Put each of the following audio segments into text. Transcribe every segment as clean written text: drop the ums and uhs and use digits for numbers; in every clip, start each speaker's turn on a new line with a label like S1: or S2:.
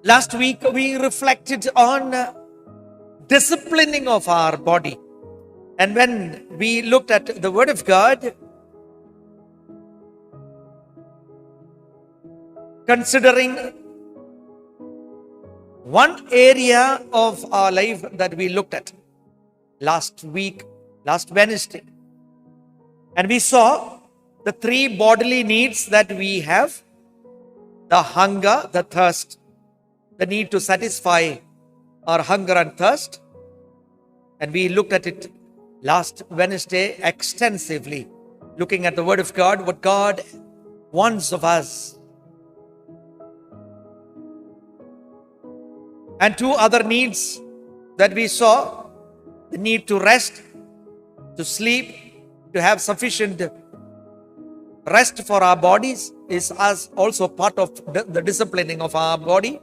S1: Last week we reflected on disciplining of our body. And when we looked at the Word of God, considering one area of our life that we looked at last Wednesday. And we saw the three bodily needs that we have: the hunger, the thirst, the need to satisfy our hunger and thirst. And we looked at it last Wednesday extensively, looking at the Word of God, what God wants of us. And two other needs that we saw: the need to rest, to sleep, to have sufficient rest for our bodies is as also part of the disciplining of our body.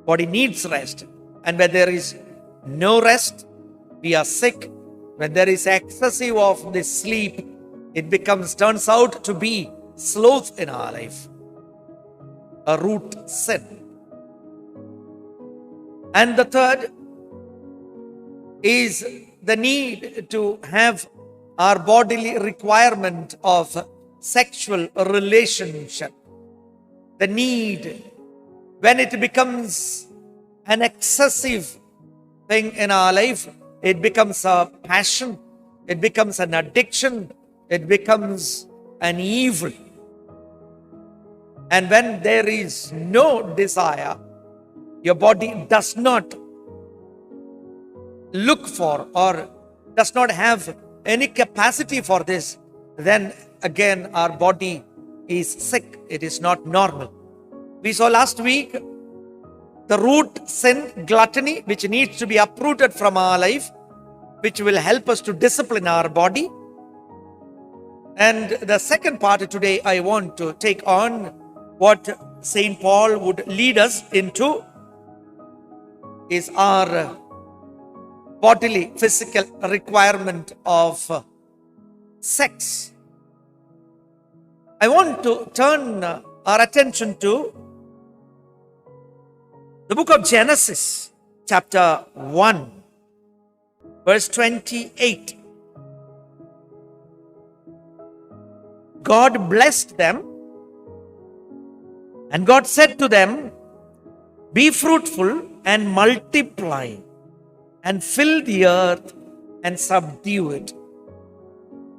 S1: Body needs rest. And when there is no rest, we are sick. When there is excessive of this sleep, it turns out to be sloth in our life, a root sin. And the third is the need to have our bodily requirement of sexual relationship. The need, when it becomes an excessive thing in our life, it becomes a passion, it becomes an addiction, it becomes an evil. And when there is no desire, your body does not look for or does not have any capacity for this, then again our body is sick. It is not normal. We saw last week the root sin, gluttony, which needs to be uprooted from our life, which will help us to discipline our body. And the second part today, I want to take on what St. Paul would lead us into, is our bodily, physical requirement of sex. I want to turn our attention to the book of Genesis, chapter 1, verse 28. God blessed them, and God said to them, "Be fruitful and multiply, and fill the earth and subdue it."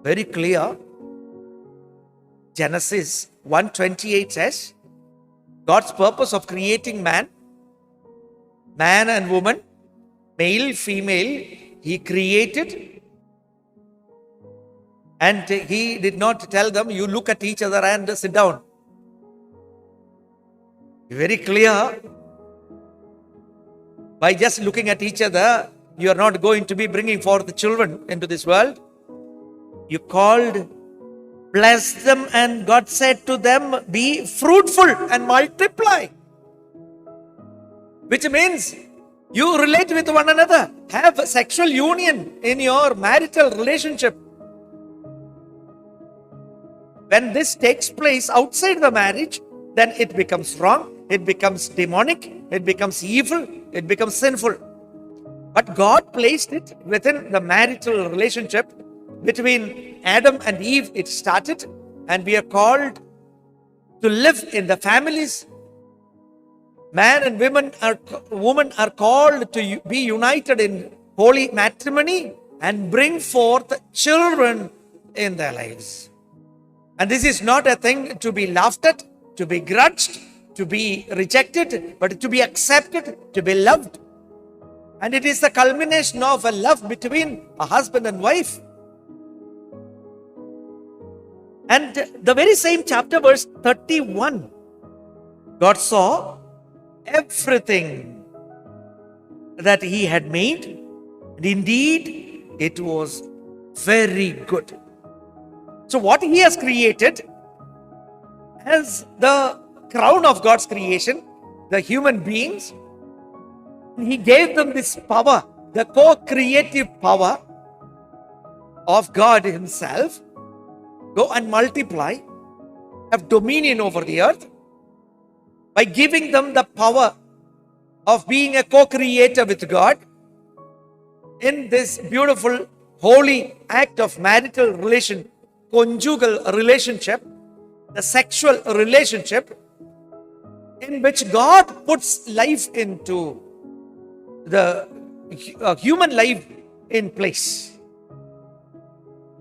S1: Very clear. Genesis 1:28 says, God's purpose of creating man and woman, male, female, He created. And He did not tell them, you look at each other and sit down. Very clear. By just looking at each other, you are not going to be bringing forth the children into this world. You called, blessed them, and God said to them, be fruitful and multiply. Which means you relate with one another. Have a sexual union in your marital relationship. When this takes place outside the marriage, then it becomes wrong, it becomes demonic, it becomes evil, it becomes sinful. But God placed it within the marital relationship between Adam and Eve. It started, and we are called to live in the families. Man and woman are called to be united in holy matrimony and bring forth children in their lives. And this is not a thing to be laughed at, to be grudged, to be rejected, but to be accepted, to be loved. And it is the culmination of a love between a husband and wife. And the very same chapter, verse 31, God saw everything that He had made, and indeed it was very good. So what He has created as the crown of God's creation, the human beings, He gave them this power, the co-creative power of God Himself. Go and multiply, have dominion over the earth, by giving them the power of being a co-creator with God in this beautiful, holy act of marital relation, conjugal relationship, the sexual relationship in which God puts life into the human life in place.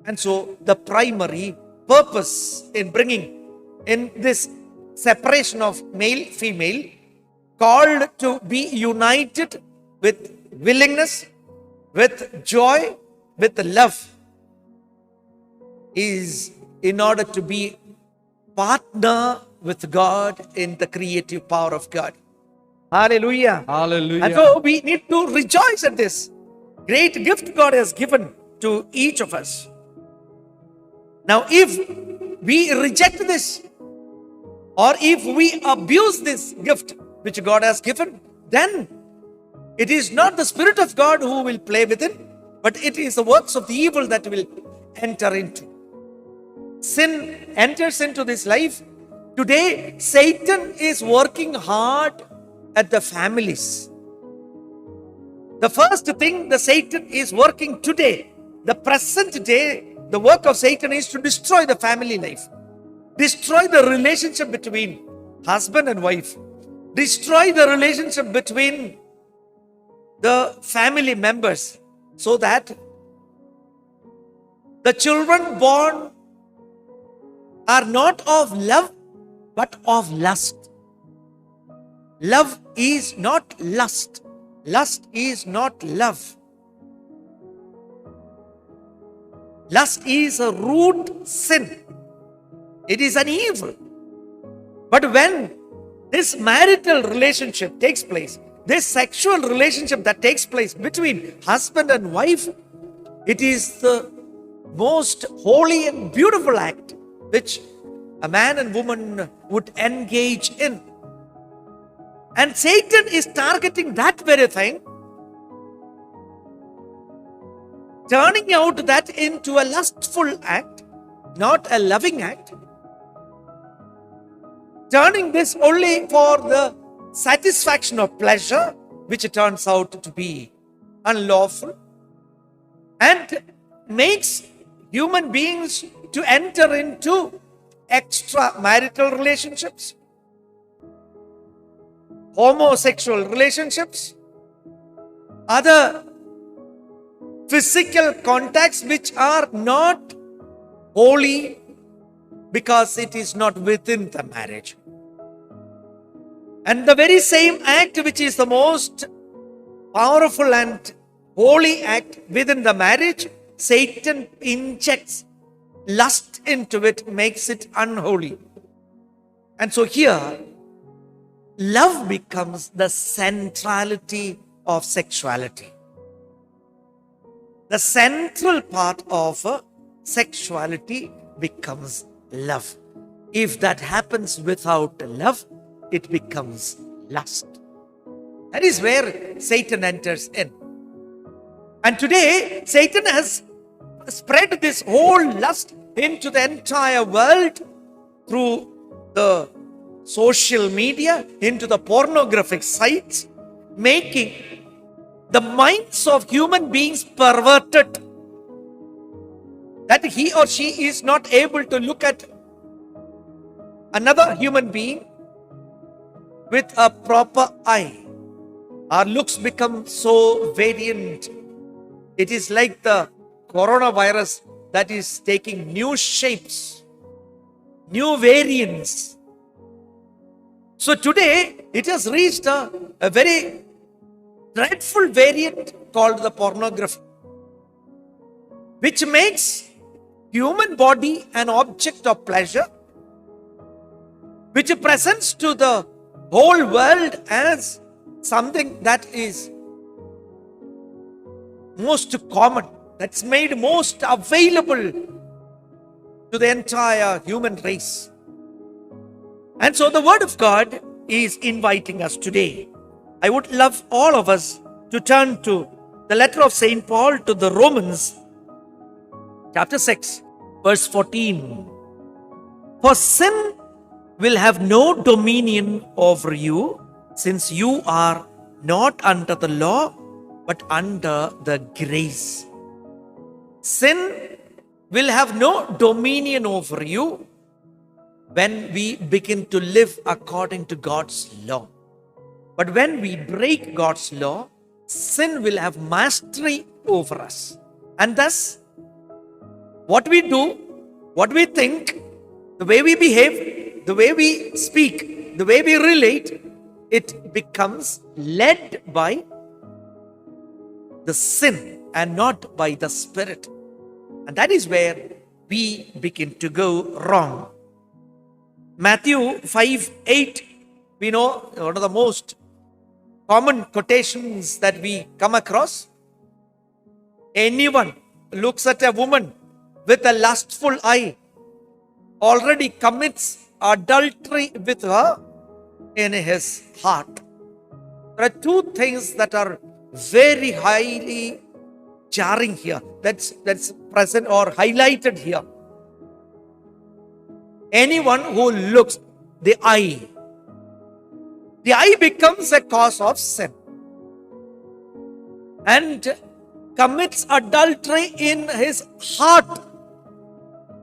S1: And so the primary purpose in bringing in this separation of male, female, called to be united with willingness, with joy, with love, is in order to be partner with God in the creative power of God. Hallelujah.
S2: Hallelujah.
S1: And so we need to rejoice at this great gift God has given to each of us. Now, if we reject this, or if we abuse this gift which God has given, then it is not the Spirit of God who will play within, but it is the works of the evil that will enter into. Sin enters into this life. Today, Satan is working hard at the families. The first thing the Satan is working today, the present day, the work of Satan is to destroy the family life, destroy the relationship between husband and wife, destroy the relationship between the family members, so that the children born are not of love but of lust. Love is not lust. Lust is not love. Lust is a root sin. It is an evil. But when this marital relationship takes place, this sexual relationship that takes place between husband and wife, it is the most holy and beautiful act which a man and woman would engage in. And Satan is targeting that very thing, turning out that into a lustful act, not a loving act, turning this only for the satisfaction of pleasure, which turns out to be unlawful, and makes human beings to enter into extramarital relationships, homosexual relationships, other physical contacts which are not holy because it is not within the marriage. And the very same act which is the most powerful and holy act within the marriage, Satan injects lust into it, makes it unholy. And so here, love becomes the centrality of sexuality. The central part of sexuality becomes love. If that happens without love, it becomes lust. That is where Satan enters in. And today, Satan has spread this whole lust into the entire world through the social media, into the pornographic sites, making the minds of human beings perverted, that he or she is not able to look at another human being with a proper eye. Our looks become so variant. It is like the coronavirus that is taking new shapes, new variants. So today, it has reached a very dreadful variant called the pornography, which makes human body an object of pleasure, which presents to the whole world as something that is most common, that's made most available to the entire human race. And so the Word of God is inviting us today. I would love all of us to turn to the letter of St. Paul to the Romans, chapter 6, verse 14. For sin will have no dominion over you, since you are not under the law, but under the grace. Sin will have no dominion over you when we begin to live according to God's law. But when we break God's law, sin will have mastery over us. And thus, what we do, what we think, the way we behave, the way we speak, the way we relate, it becomes led by the sin and not by the Spirit. And that is where we begin to go wrong. Matthew 5:8, we know one of the most common quotations that we come across. Anyone looks at a woman with a lustful eye already commits adultery with her in his heart. There are two things that are very highly jarring here, that's present or highlighted here. Anyone who looks, the eye becomes a cause of sin and commits adultery in his heart.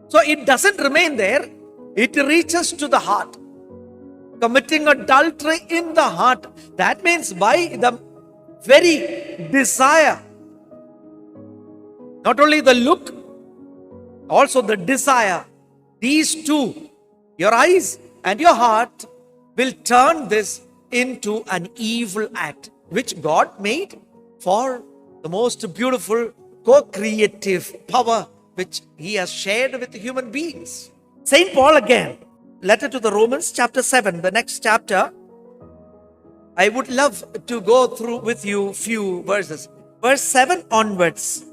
S1: So it doesn't remain there, it reaches to the heart. Committing adultery in the heart, that means by the very desire, not only the look, also the desire. These two, your eyes and your heart, will turn this into an evil act, which God made for the most beautiful co-creative power which He has shared with human beings. St. Paul again, letter to the Romans, chapter 7, the next chapter. I would love to go through with you few verses. Verse 7 onwards.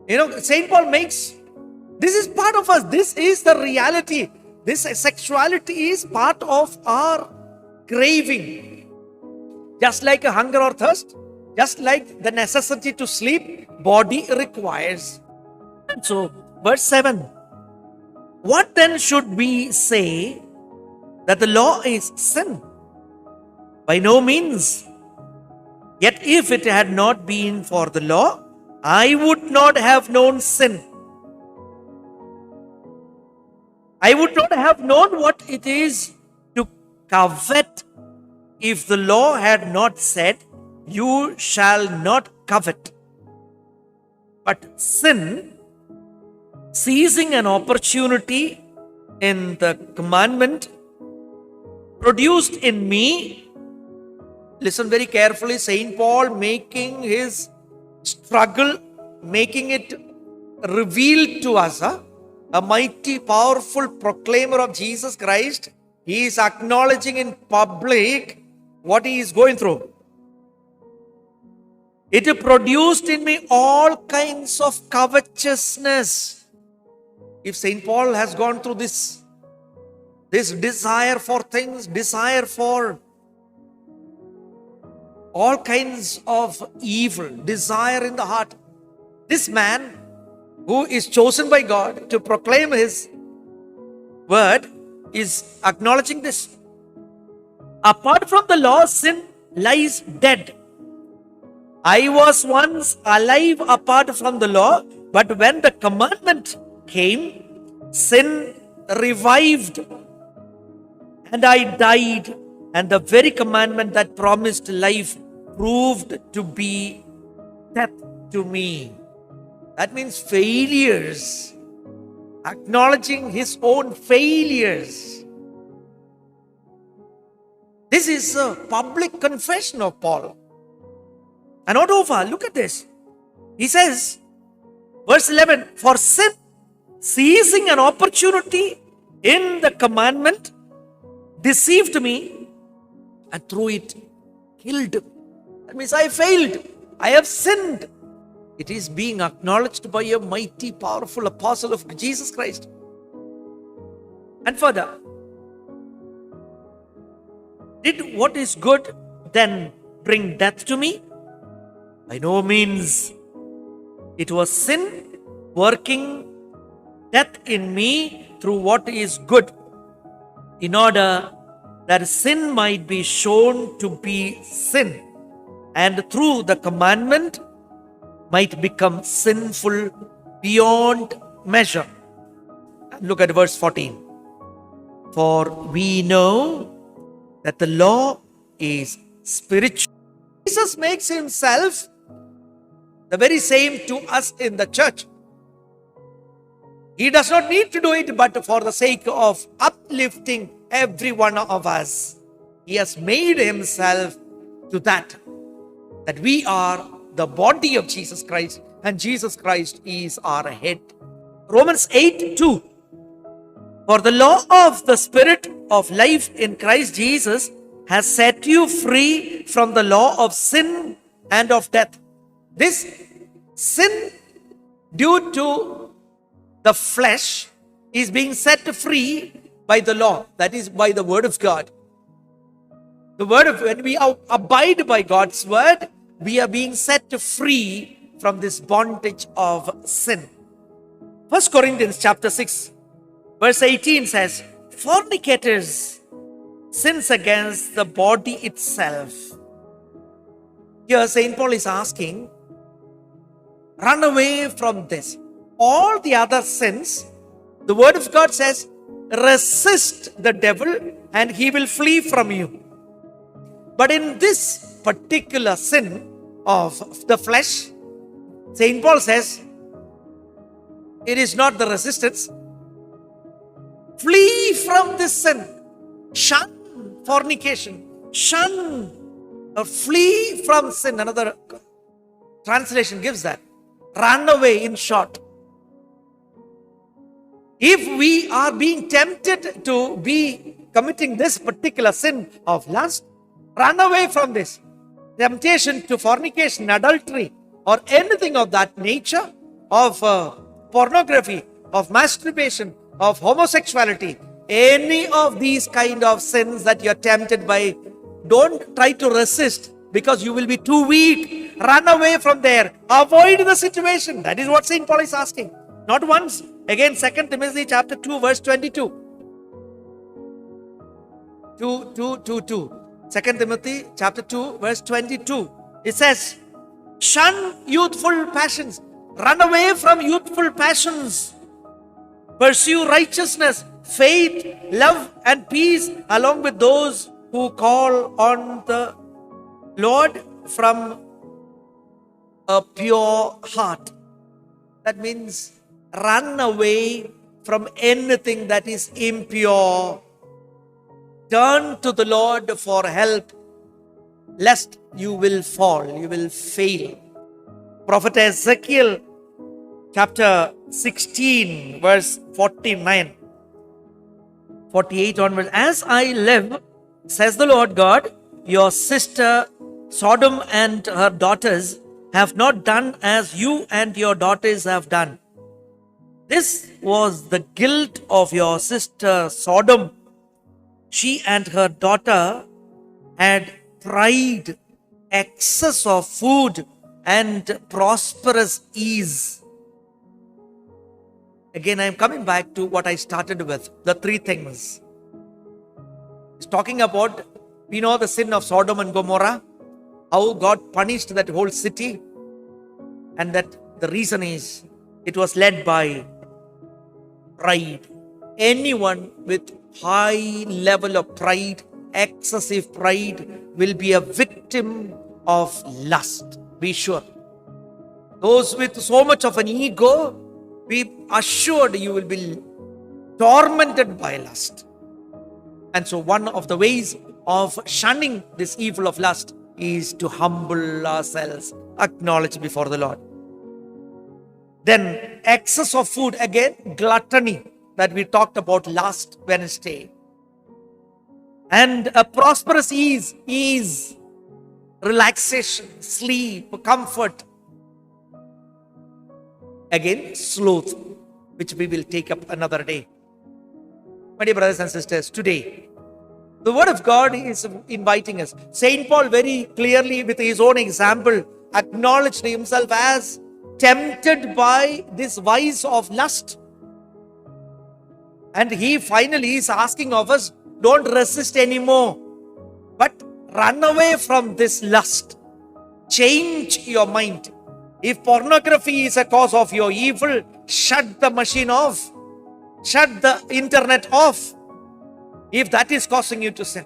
S1: St. Paul makes, this is part of us. This is the reality. This sexuality is part of our craving. Just like a hunger or thirst, just like the necessity to sleep, body requires. And so, verse 7. What then should we say that the law is sin? By no means. Yet if it had not been for the law, I would not have known sin. I would not have known what it is to covet if the law had not said, you shall not covet. But sin, seizing an opportunity in the commandment, produced in me, listen very carefully, St. Paul making his struggle, making it revealed to us, a mighty, powerful proclaimer of Jesus Christ. He is acknowledging in public what he is going through. It produced in me all kinds of covetousness. If St. Paul has gone through this desire for things, desire for all kinds of evil, desire in the heart, this man who is chosen by God to proclaim His word is acknowledging this. Apart from the law, sin lies dead. I was once alive apart from the law, but when the commandment came, sin revived and I died, and the very commandment that promised life proved to be death to me. That means failures, acknowledging his own failures. This is a public confession of Paul. And not over, look at this. He says, verse 11, for sin, seizing an opportunity in the commandment, deceived me and through it killed. That means I failed. I have sinned. It is being acknowledged by a mighty, powerful apostle of Jesus Christ. And further, did what is good then bring death to me? By no means. It was sin working death in me through what is good, in order that sin might be shown to be sin, and through the commandment might become sinful beyond measure. Look at verse 14. For we know that the law is spiritual. Jesus makes himself the very same to us in the church. He does not need to do it, but for the sake of uplifting every one of us, he has made himself to that we are the body of Jesus Christ, and Jesus Christ is our head. Romans 8:2. For the law of the Spirit of life in Christ Jesus has set you free from the law of sin and of death. This sin due to the flesh is being set free by the law, that is by the word of God. When we abide by God's word, we are being set free from this bondage of sin. 1 Corinthians chapter 6 verse 18 says, fornicators sins against the body itself. Here St. Paul is asking, run away from this. All the other sins, the word of God says, resist the devil and he will flee from you. But in this particular sin of the flesh, St. Paul says, it is not the resistance. Flee from this sin. Shun fornication. Shun or flee from sin. Another translation gives that. Run away, in short. If we are being tempted to be committing this particular sin of lust, run away from this. Temptation to fornication, adultery, or anything of that nature, of pornography, of masturbation, of homosexuality, any of these kind of sins that you're tempted by, don't try to resist because you will be too weak. Run away from there. Avoid the situation. That is what St. Paul is asking. Not once. Again, 2 Timothy chapter 2 verse 22. 2. 2 Timothy chapter 2 verse 22. It says, shun youthful passions. Run away from youthful passions. Pursue righteousness, faith, love, and peace along with those who call on the Lord from a pure heart. That means run away from anything that is impure. Turn to the Lord for help, lest you will fall, you will fail. Prophet Ezekiel chapter 16 verse 49, 48 onwards. As I live, says the Lord God, your sister Sodom and her daughters have not done as you and your daughters have done. This was the guilt of your sister Sodom. She and her daughter had pride, excess of food, and prosperous ease. Again, I am coming back to what I started with, the three things. It's talking about, we know the sin of Sodom and Gomorrah, how God punished that whole city, and that the reason is it was led by pride. Anyone with high level of pride, excessive pride, will be a victim of lust. Be sure. Those with so much of an ego, be assured you will be tormented by lust. And so one of the ways of shunning this evil of lust is to humble ourselves, acknowledge before the Lord. Then excess of food, again gluttony, that we talked about last Wednesday. And a prosperous ease, relaxation, sleep, comfort. Again, sloth, which we will take up another day. My dear brothers and sisters, today, the word of God is inviting us. St. Paul very clearly with his own example acknowledged himself as tempted by this vice of lust. And he finally is asking of us Don't resist anymore, but run away from this lust. Change your mind. If pornography is a cause of your evil, shut the machine off. Shut the internet off. If that is causing you to sin.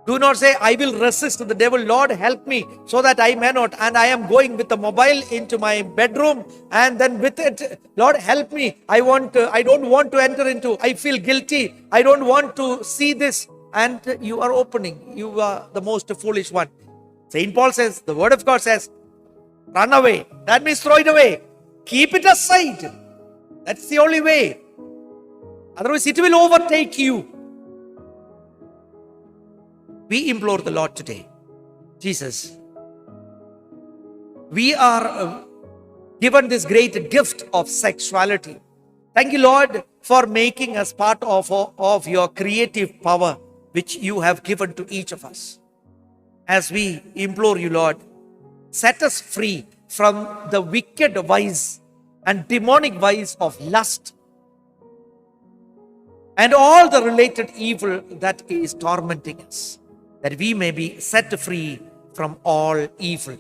S1: Do not say, I will resist the devil. Lord, help me so that I may not. And I am going with the mobile into my bedroom. And then with it, Lord, help me. I don't want to enter into. I feel guilty. I don't want to see this. And you are opening. You are the most foolish one. Saint Paul says, the word of God says, run away. That means throw it away. Keep it aside. That's the only way. Otherwise, it will overtake you. We implore the Lord today. Jesus, we are given this great gift of sexuality. Thank you, Lord, for making us part of your creative power, which you have given to each of us. As we implore you, Lord, set us free from the wicked vice and demonic vice of lust and all the related evil that is tormenting us, that we may be set free from all evil.